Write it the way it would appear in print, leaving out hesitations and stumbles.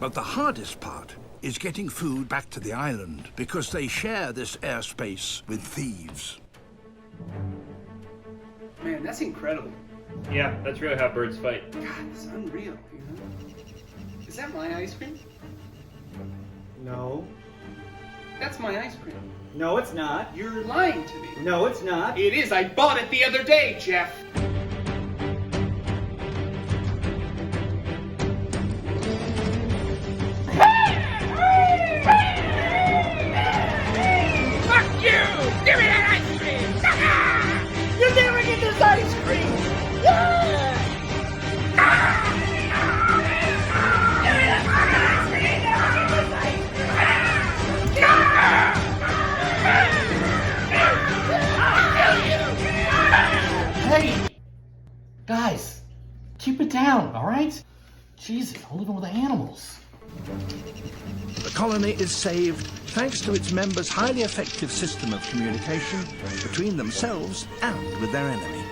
But the hardest part is getting food back to the island because they share this airspace with thieves. Man, that's incredible. Yeah, that's really how birds fight. God, it's unreal, you know? Is that my ice cream? No. That's my ice cream. No, it's not. You're lying to me. No, it's not. It is. I bought it the other day, Jeff. Fuck you! Give me that ice cream! You'll never get this ice cream! Give me that fucking ice cream! Never get this ice cream! I'll kill you! Hey! Guys, keep it down, alright? Jesus, I'm living with the animals. The colony is saved thanks to its members' highly effective system of communication between themselves and with their enemy.